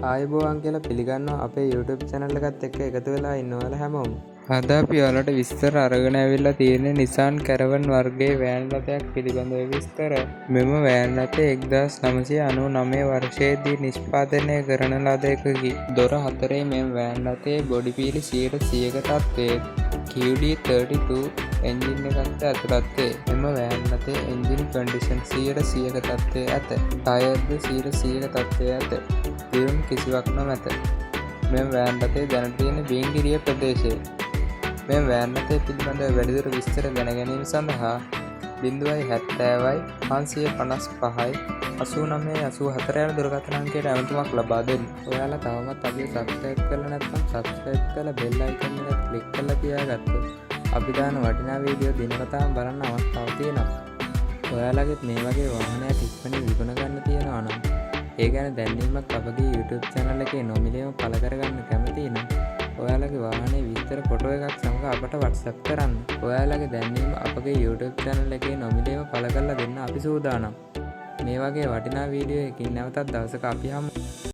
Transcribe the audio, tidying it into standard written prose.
ආයුබෝවන් කියලා පිළිගන්නවා අපේ YouTube channel එකත් එක්ක එකතු වෙලා ඉන්න ඔයාලා හැමෝම. අද අපි ඔයාලට විස්තර අරගෙන ඇවිල්ලා තියෙන්නේ Nissan Caravan වර්ගයේ වෑන් රථයක් පිළිබඳව විස්තර. මෙම වෑන් රථය 1999 වර්ෂයේදී නිෂ්පාදනය කරන ලද එකකි. දොර හතරේ මෙම වෑන් රථයේ බොඩි පීලි 100%ක තත්ත්වයේ QD32 එන්ජින් එකක්ද ඇතුළත් වේ. මෙම වෑන් රථයේ එන්ජින් කන්ඩිෂන් 100%ක තත්ත්වයේ ඇත. ටයර්ද 100%ක තත්ත්වයේ ඇත. දියුම් කිසිවක් නොමැත. මෙම වෑන් රථය දැනට තියෙන බීන්ගිරිය ප්‍රදේශයේ. මෙම වෑන් රථය පිළිබඳව වැඩිදුර විස්තර දැන ගැනීම සඳහා 070 555 8984 යන දුරකථන අංකයට ඇමතුමක් ලබා දෙන්න. ඔයාලා තවමත් අපිව සබ්ස්ක්‍රයිබ් කරලා නැත්නම් සබ්ස්ක්‍රයිබ් කරලා බෙල් අයිකන් එක ක්ලික් කරලා තියාගත්තොත් අපි දාන වටිනා වීඩියෝ දිනපතාම බලන්න අවස්ථාවක් තියෙනවා. ඔයාලගෙත් මේ වගේ වාහනයක් ඉක්මනින් විකුණ ගන්න තියෙනවා නම් ඒ ගැන දැනීමක් අපගේ YouTube channel එකේ නොමිලේම පළ කරගන්න කැමති නම් ඔයාලගේ වාහනේ විස්තර ෆොටෝ එකක් සමග අපට WhatsApp කරන්න. ඔයාලගේ දැනීම අපගේ YouTube channel එකේ නොමිලේම පළ කරලා දෙන්න අපි සූදානම්. මේ වගේ වටිනා වීඩියෝ එකකින් නැවතත් දවසක අපි හමු.